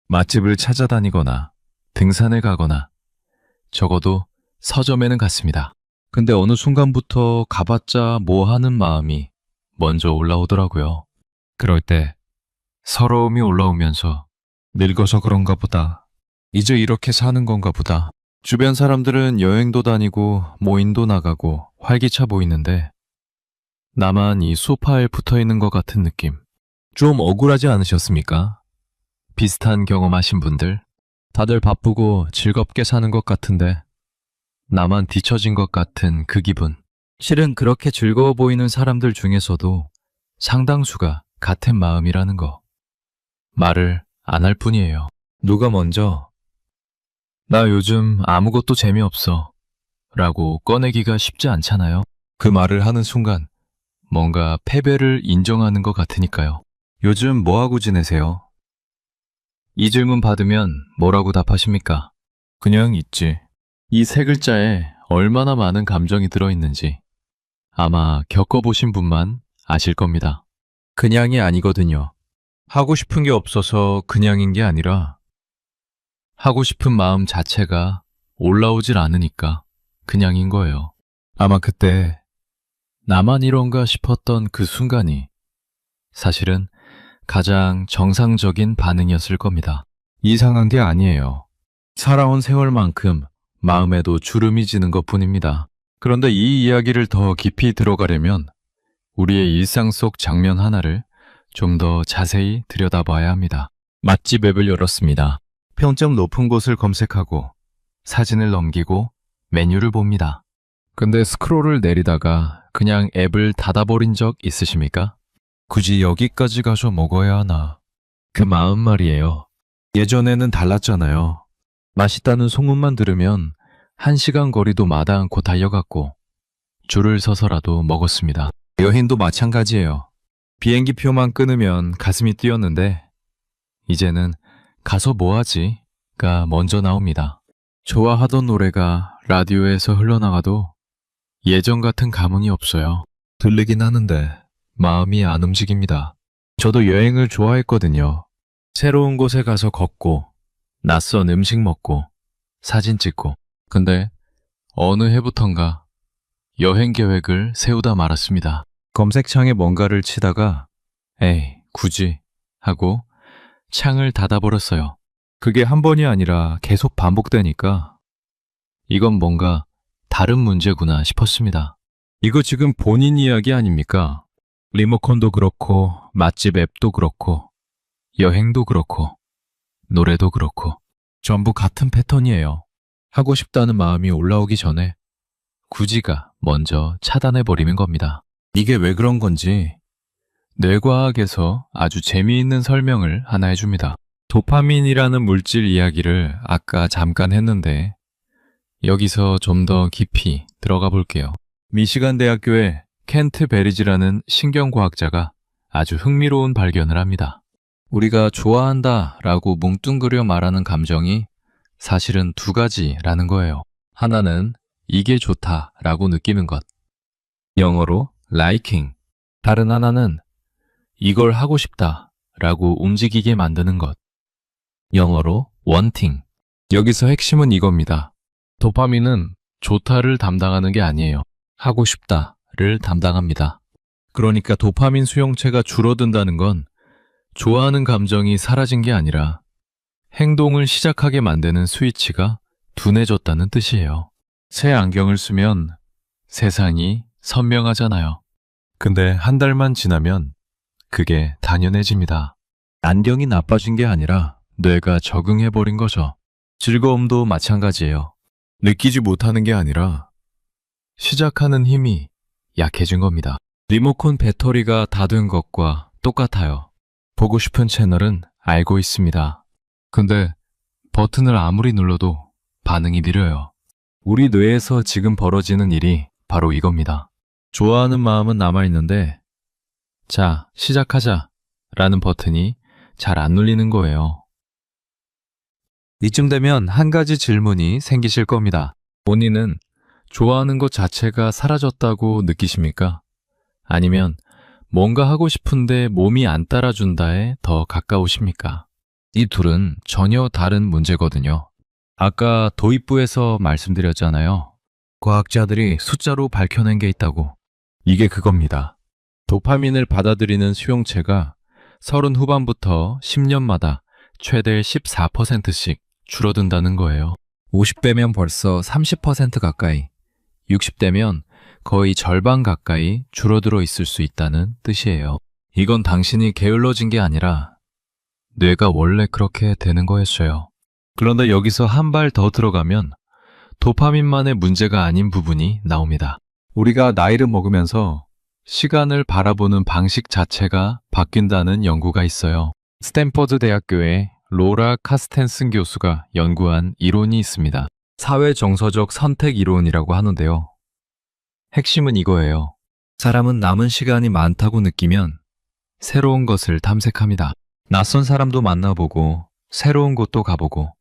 맛집을 찾아다니거나 등산을 가거나 적어도 서점에는 갔습니다. 근데 어느 순간부터 가봤자 뭐 하는 마음이 먼저 올라오더라고요. 그럴 때 서러움이 올라오면서 늙어서 그런가 보다. 이제 이렇게 사는 건가 보다. 주변 사람들은 여행도 다니고 모임도 나가고 활기차 보이는데 나만 이 소파에 붙어 있는 것 같은 느낌. 좀 억울하지 않으셨습니까? 비슷한 경험하신 분들? 다들 바쁘고 즐겁게 사는 것 같은데 나만 뒤처진 것 같은 그 기분. 실은 그렇게 즐거워 보이는 사람들 중에서도 상당수가 같은 마음이라는 거. 말을 안 할 뿐이에요. 누가 먼저 나 요즘 아무것도 재미없어 라고 꺼내기가 쉽지 않잖아요. 그 말을 하는 순간 뭔가 패배를 인정하는 것 같으니까요. 요즘 뭐하고 지내세요? 이 질문 받으면 뭐라고 답하십니까? 그냥 있지. 이 세 글자에 얼마나 많은 감정이 들어있는지 아마 겪어보신 분만 아실 겁니다. 그냥이 아니거든요. 하고 싶은 게 없어서 그냥인 게 아니라 하고 싶은 마음 자체가 올라오질 않으니까 그냥인 거예요. 아마 그때 나만 이런가 싶었던 그 순간이 사실은 가장 정상적인 반응이었을 겁니다. 이상한 게 아니에요. 살아온 세월만큼 마음에도 주름이 지는 것뿐입니다. 그런데 이 이야기를 더 깊이 들어가려면 우리의 일상 속 장면 하나를 좀 더 자세히 들여다봐야 합니다. 맛집 앱을 열었습니다. 평점 높은 곳을 검색하고 사진을 넘기고 메뉴를 봅니다. 근데 스크롤을 내리다가 그냥 앱을 닫아버린 적 있으십니까? 굳이 여기까지 가서 먹어야 하나. 그 마음 말이에요. 예전에는 달랐잖아요. 맛있다는 소문만 들으면 1시간 거리도 마다 않고 달려갔고 줄을 서서라도 먹었습니다. 여행도 마찬가지예요. 비행기 표만 끊으면 가슴이 뛰었는데 이제는 가서 뭐하지?가 먼저 나옵니다. 좋아하던 노래가 라디오에서 흘러나가도 예전 같은 감흥이 없어요. 들리긴 하는데 마음이 안 움직입니다. 저도 여행을 좋아했거든요. 새로운 곳에 가서 걷고 낯선 음식 먹고 사진 찍고. 근데 어느 해부턴가 여행 계획을 세우다 말았습니다. 검색창에 뭔가를 치다가 에이 굳이 하고 창을 닫아버렸어요. 그게 한 번이 아니라 계속 반복되니까 이건 뭔가 다른 문제구나 싶었습니다. 이거 지금 본인 이야기 아닙니까? 리모컨도 그렇고 맛집 앱도 그렇고 여행도 그렇고 노래도 그렇고 전부 같은 패턴이에요. 하고 싶다는 마음이 올라오기 전에 굳이가 먼저 차단해버리는 겁니다. 이게 왜 그런 건지 뇌과학에서 아주 재미있는 설명을 하나 해줍니다. 도파민이라는 물질 이야기를 아까 잠깐 했는데 여기서 좀 더 깊이 들어가 볼게요. 미시간 대학교의 켄트 베리지라는 신경과학자가 아주 흥미로운 발견을 합니다. 우리가 좋아한다 라고 뭉뚱그려 말하는 감정이 사실은 두 가지라는 거예요. 하나는 이게 좋다 라고 느끼는 것, 영어로 liking. 다른 하나는 이걸 하고 싶다 라고 움직이게 만드는 것, 영어로 wanting. 여기서 핵심은 이겁니다. 도파민은 좋다를 담당하는 게 아니에요. 하고 싶다를 담당합니다. 그러니까 도파민 수용체가 줄어든다는 건 좋아하는 감정이 사라진 게 아니라 행동을 시작하게 만드는 스위치가 둔해졌다는 뜻이에요. 새 안경을 쓰면 세상이 선명하잖아요. 근데 한 달만 지나면 그게 당연해집니다. 안경이 나빠진 게 아니라 뇌가 적응해버린 거죠. 즐거움도 마찬가지예요. 느끼지 못하는 게 아니라 시작하는 힘이 약해진 겁니다. 리모컨 배터리가 다 된 것과 똑같아요. 보고 싶은 채널은 알고 있습니다. 근데 버튼을 아무리 눌러도 반응이 느려요. 우리 뇌에서 지금 벌어지는 일이 바로 이겁니다. 좋아하는 마음은 남아있는데, 자, 시작하자 라는 버튼이 잘 안 눌리는 거예요. 이쯤 되면 한 가지 질문이 생기실 겁니다. 본인은 좋아하는 것 자체가 사라졌다고 느끼십니까? 아니면 뭔가 하고 싶은데 몸이 안 따라준다에 더 가까우십니까? 이 둘은 전혀 다른 문제거든요. 아까 도입부에서 말씀드렸잖아요. 과학자들이 숫자로 밝혀낸 게 있다고. 이게 그겁니다. 도파민을 받아들이는 수용체가 30 후반부터 10년마다 최대 14%씩 줄어든다는 거예요. 50대면 벌써 30% 가까이, 60대면 거의 절반 가까이 줄어들어 있을 수 있다는 뜻이에요. 이건 당신이 게을러진 게 아니라 뇌가 원래 그렇게 되는 거였어요. 그런데 여기서 한 발 더 들어가면 도파민만의 문제가 아닌 부분이 나옵니다. 우리가 나이를 먹으면서 시간을 바라보는 방식 자체가 바뀐다는 연구가 있어요. 스탠퍼드 대학교의 로라 카스텐슨 교수가 연구한 이론이 있습니다. 사회정서적 선택 이론이라고 하는데요. 핵심은 이거예요. 사람은 남은 시간이 많다고 느끼면 새로운 것을 탐색합니다. 낯선 사람도 만나보고 새로운 곳도 가보고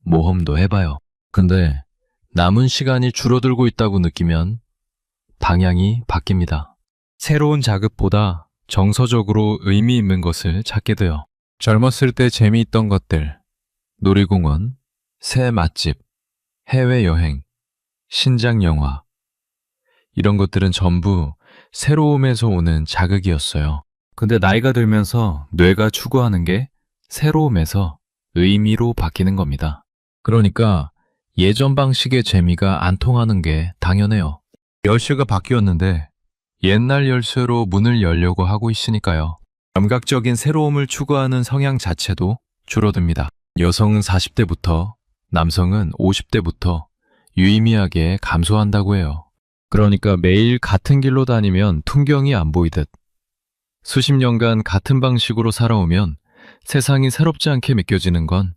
모험도 해봐요. 근데 남은 시간이 줄어들고 있다고 느끼면 방향이 바뀝니다. 새로운 자극보다 정서적으로 의미 있는 것을 찾게 돼요. 젊었을 때 재미있던 것들, 놀이공원, 새 맛집, 해외여행, 신작 영화, 이런 것들은 전부 새로움에서 오는 자극이었어요. 근데 나이가 들면서 뇌가 추구하는 게 새로움에서 의미로 바뀌는 겁니다. 그러니까 예전 방식의 재미가 안 통하는 게 당연해요. 열쇠가 바뀌었는데 옛날 열쇠로 문을 열려고 하고 있으니까요. 감각적인 새로움을 추구하는 성향 자체도 줄어듭니다. 여성은 40대부터, 남성은 50대부터 유의미하게 감소한다고 해요. 그러니까 매일 같은 길로 다니면 풍경이 안 보이듯 수십 년간 같은 방식으로 살아오면 세상이 새롭지 않게 느껴지는 건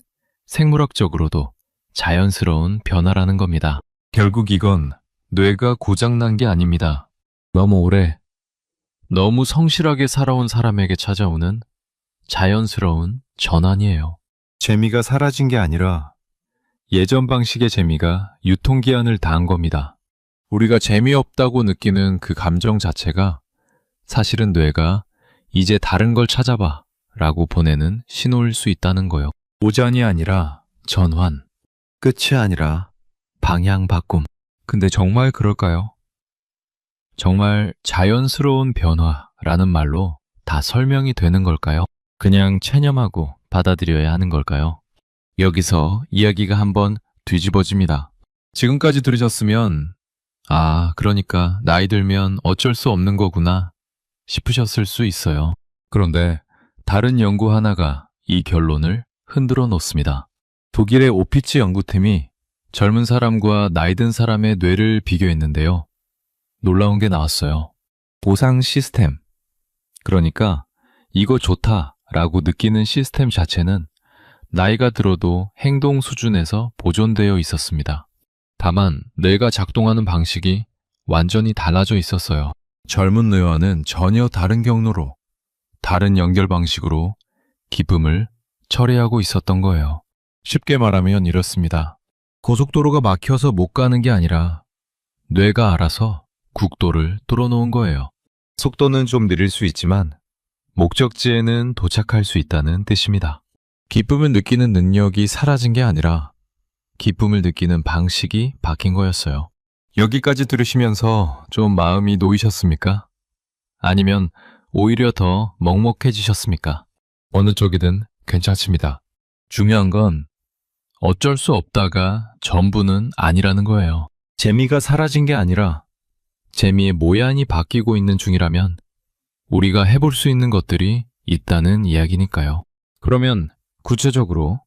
생물학적으로도 자연스러운 변화라는 겁니다. 결국 이건 뇌가 고장난 게 아닙니다. 너무 오래, 너무 성실하게 살아온 사람에게 찾아오는 자연스러운 전환이에요. 재미가 사라진 게 아니라 예전 방식의 재미가 유통기한을 다한 겁니다. 우리가 재미없다고 느끼는 그 감정 자체가 사실은 뇌가 이제 다른 걸 찾아봐 라고 보내는 신호일 수 있다는 거요. 오전이 아니라 전환, 끝이 아니라 방향 바꿈. 근데 정말 그럴까요? 정말 자연스러운 변화라는 말로 다 설명이 되는 걸까요? 그냥 체념하고 받아들여야 하는 걸까요? 여기서 이야기가 한번 뒤집어집니다. 지금까지 들으셨으면 그러니까 나이 들면 어쩔 수 없는 거구나 싶으셨을 수 있어요. 그런데 다른 연구 하나가 이 결론을 흔들어 놓습니다. 독일의 오피츠 연구팀이 젊은 사람과 나이 든 사람의 뇌를 비교했는데요. 놀라운 게 나왔어요. 보상 시스템. 그러니까 이거 좋다라고 느끼는 시스템 자체는 나이가 들어도 행동 수준에서 보존되어 있었습니다. 다만 뇌가 작동하는 방식이 완전히 달라져 있었어요. 젊은 뇌와는 전혀 다른 경로로, 다른 연결 방식으로 기쁨을 처리하고 있었던 거예요. 쉽게 말하면 이렇습니다. 고속도로가 막혀서 못 가는 게 아니라 뇌가 알아서 국도를 뚫어놓은 거예요. 속도는 좀 느릴 수 있지만 목적지에는 도착할 수 있다는 뜻입니다. 기쁨을 느끼는 능력이 사라진 게 아니라 기쁨을 느끼는 방식이 바뀐 거였어요. 여기까지 들으시면서 좀 마음이 놓이셨습니까? 아니면 오히려 더 먹먹해지셨습니까? 어느 쪽이든 괜찮습니다. 중요한 건 어쩔 수 없다가 전부는 아니라는 거예요. 재미가 사라진 게 아니라 재미의 모양이 바뀌고 있는 중이라면 우리가 해볼 수 있는 것들이 있다는 이야기니까요. 그러면 구체적으로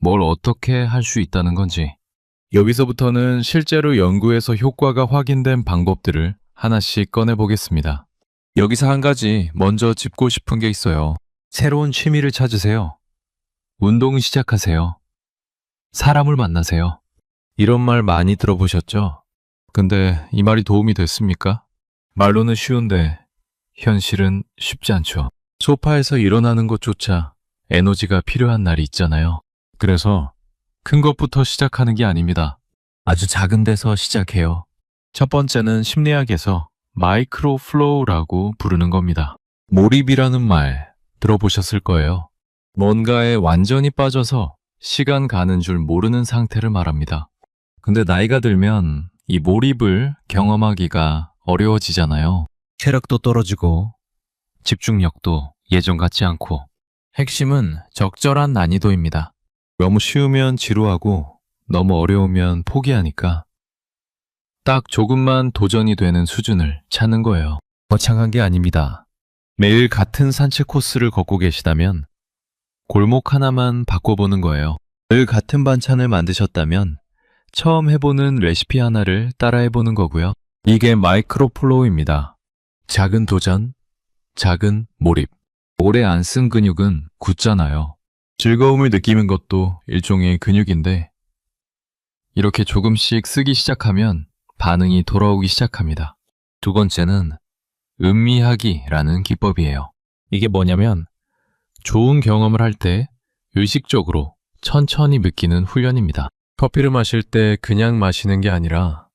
뭘 어떻게 할 수 있다는 건지, 여기서부터는 실제로 연구에서 효과가 확인된 방법들을 하나씩 꺼내보겠습니다. 여기서 한 가지 먼저 짚고 싶은 게 있어요. 새로운 취미를 찾으세요. 운동 시작하세요. 사람을 만나세요. 이런 말 많이 들어보셨죠? 근데 이 말이 도움이 됐습니까? 말로는 쉬운데 현실은 쉽지 않죠. 소파에서 일어나는 것조차 에너지가 필요한 날이 있잖아요. 그래서 큰 것부터 시작하는 게 아닙니다. 아주 작은 데서 시작해요. 첫 번째는 심리학에서 마이크로 플로우라고 부르는 겁니다. 몰입이라는 말 들어보셨을 거예요. 뭔가에 완전히 빠져서 시간 가는 줄 모르는 상태를 말합니다. 근데 나이가 들면 이 몰입을 경험하기가 어려워지잖아요. 체력도 떨어지고 집중력도 예전 같지 않고. 핵심은 적절한 난이도입니다. 너무 쉬우면 지루하고 너무 어려우면 포기하니까 딱 조금만 도전이 되는 수준을 찾는 거예요. 거창한 게 아닙니다. 매일 같은 산책 코스를 걷고 계시다면 골목 하나만 바꿔보는 거예요. 늘 같은 반찬을 만드셨다면 처음 해보는 레시피 하나를 따라해보는 거고요. 이게 마이크로 플로우입니다. 작은 도전, 작은 몰입. 오래 안 쓴 근육은 굳잖아요. 즐거움을 느끼는 것도 일종의 근육인데 이렇게 조금씩 쓰기 시작하면 반응이 돌아오기 시작합니다. 두 번째는 음미하기라는 기법이에요. 이게 뭐냐면 좋은 경험을 할 때 의식적으로 천천히 느끼는 훈련입니다. 커피를 마실 때 그냥 마시는 게 아니라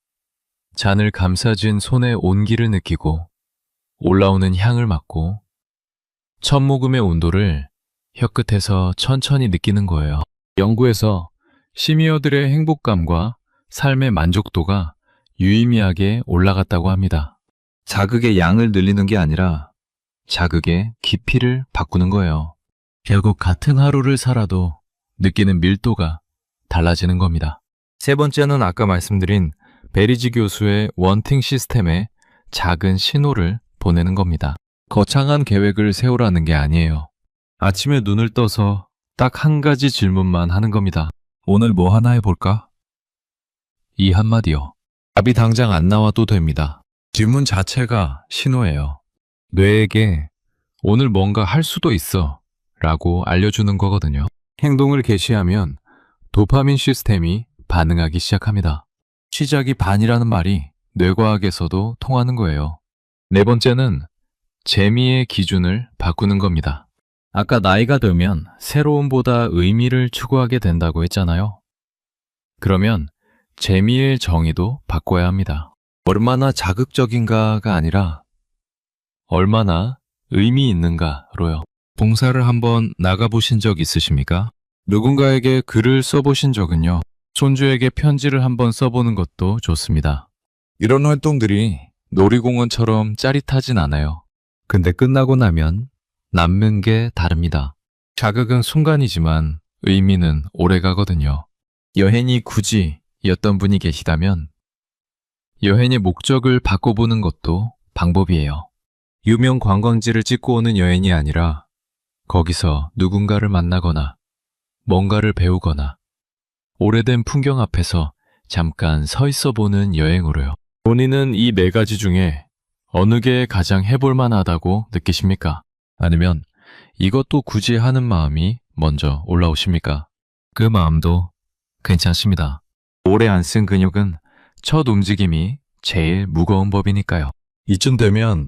잔을 감싸진 손의 온기를 느끼고 올라오는 향을 맡고 첫 모금의 온도를 혀끝에서 천천히 느끼는 거예요. 연구에서 시니어들의 행복감과 삶의 만족도가 유의미하게 올라갔다고 합니다. 자극의 양을 늘리는 게 아니라 자극의 깊이를 바꾸는 거예요. 결국 같은 하루를 살아도 느끼는 밀도가 달라지는 겁니다. 세 번째는 아까 말씀드린 베리지 교수의 원팅 시스템에 작은 신호를 보내는 겁니다. 거창한 계획을 세우라는 게 아니에요. 아침에 눈을 떠서 딱 한 가지 질문만 하는 겁니다. 오늘 뭐 하나 해볼까? 이 한마디요. 답이 당장 안 나와도 됩니다. 질문 자체가 신호예요. 뇌에게 오늘 뭔가 할 수도 있어 라고 알려주는 거거든요. 행동을 개시하면 도파민 시스템이 반응하기 시작합니다. 시작이 반이라는 말이 뇌과학에서도 통하는 거예요. 네 번째는 재미의 기준을 바꾸는 겁니다. 아까 나이가 들면 새로움보다 의미를 추구하게 된다고 했잖아요. 그러면 재미의 정의도 바꿔야 합니다. 얼마나 자극적인가가 아니라 얼마나 의미 있는가로요. 봉사를 한번 나가보신 적 있으십니까? 누군가에게 글을 써보신 적은요. 손주에게 편지를 한번 써보는 것도 좋습니다. 이런 활동들이 놀이공원처럼 짜릿하진 않아요. 근데 끝나고 나면 남는 게 다릅니다. 자극은 순간이지만 의미는 오래가거든요. 여행이 굳이였던 분이 계시다면 여행의 목적을 바꿔보는 것도 방법이에요. 유명 관광지를 찍고 오는 여행이 아니라 거기서 누군가를 만나거나 뭔가를 배우거나 오래된 풍경 앞에서 잠깐 서 있어 보는 여행으로요. 본인은 이 네 가지 중에 어느 게 가장 해볼 만하다고 느끼십니까? 아니면 이것도 굳이 하는 마음이 먼저 올라오십니까? 그 마음도 괜찮습니다. 오래 안 쓴 근육은 첫 움직임이 제일 무거운 법이니까요. 이쯤 되면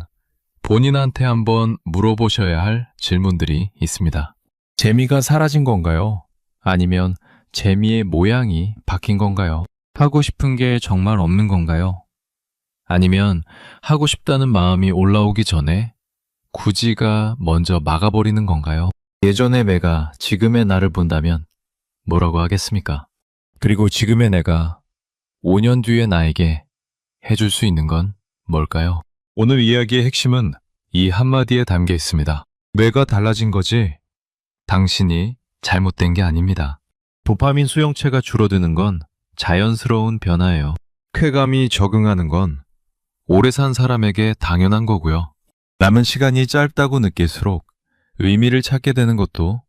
본인한테 한번 물어보셔야 할 질문들이 있습니다. 재미가 사라진 건가요? 아니면 재미의 모양이 바뀐 건가요? 하고 싶은 게 정말 없는 건가요? 아니면 하고 싶다는 마음이 올라오기 전에 굳이가 먼저 막아버리는 건가요? 예전의 내가 지금의 나를 본다면 뭐라고 하겠습니까? 그리고 지금의 내가 5년 뒤의 나에게 해줄 수 있는 건 뭘까요? 오늘 이야기의 핵심은 이 한마디에 담겨 있습니다. 내가 달라진 거지 당신이 잘못된 게 아닙니다. 도파민 수용체가 줄어드는 건 자연스러운 변화예요. 쾌감이 적응하는 건 오래 산 사람에게 당연한 거고요. 남은 시간이 짧다고 느낄수록 의미를 찾게 되는 것도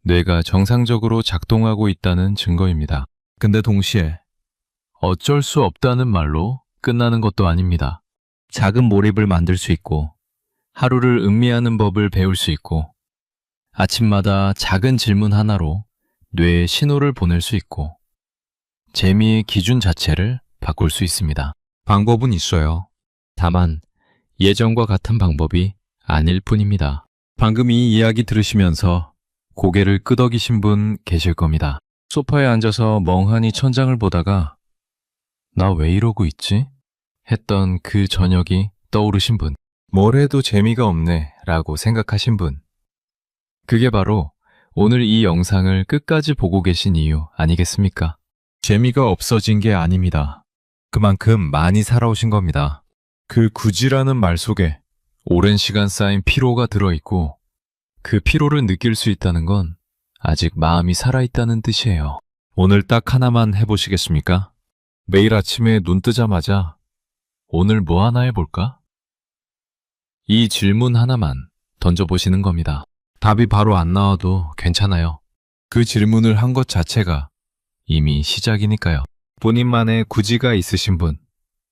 뇌가 정상적으로 작동하고 있다는 증거입니다. 근데 동시에 어쩔 수 없다는 말로 끝나는 것도 아닙니다. 작은 몰입을 만들 수 있고 하루를 음미하는 법을 배울 수 있고 아침마다 작은 질문 하나로 뇌에 신호를 보낼 수 있고 재미의 기준 자체를 바꿀 수 있습니다. 방법은 있어요. 다만 예전과 같은 방법이 아닐 뿐입니다. 방금 이 이야기 들으시면서 고개를 끄덕이신 분 계실 겁니다. 소파에 앉아서 멍하니 천장을 보다가 나 왜 이러고 있지? 했던 그 저녁이 떠오르신 분. 뭘 해도 재미가 없네 라고 생각하신 분. 그게 바로 오늘 이 영상을 끝까지 보고 계신 이유 아니겠습니까? 재미가 없어진 게 아닙니다. 그만큼 많이 살아오신 겁니다. 그 굳이라는 말 속에 오랜 시간 쌓인 피로가 들어있고 그 피로를 느낄 수 있다는 건 아직 마음이 살아있다는 뜻이에요. 오늘 딱 하나만 해보시겠습니까? 매일 아침에 눈 뜨자마자 오늘 뭐 하나 해볼까? 이 질문 하나만 던져보시는 겁니다. 답이 바로 안 나와도 괜찮아요. 그 질문을 한 것 자체가 이미 시작이니까요. 본인만의 구지가 있으신 분,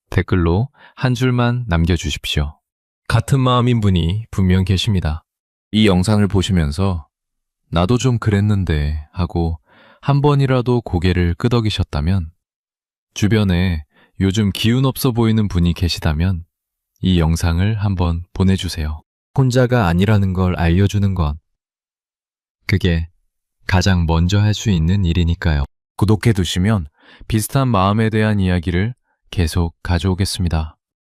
댓글로 한 줄만 남겨주십시오. 같은 마음인 분이 분명 계십니다. 이 영상을 보시면서 나도 좀 그랬는데 하고 한 번이라도 고개를 끄덕이셨다면, 주변에 요즘 기운 없어 보이는 분이 계시다면 이 영상을 한번 보내주세요. 혼자가 아니라는 걸 알려주는 것, 그게 가장 먼저 할 수 있는 일이니까요. 구독해 두시면 비슷한 마음에 대한 이야기를 계속 가져오겠습니다.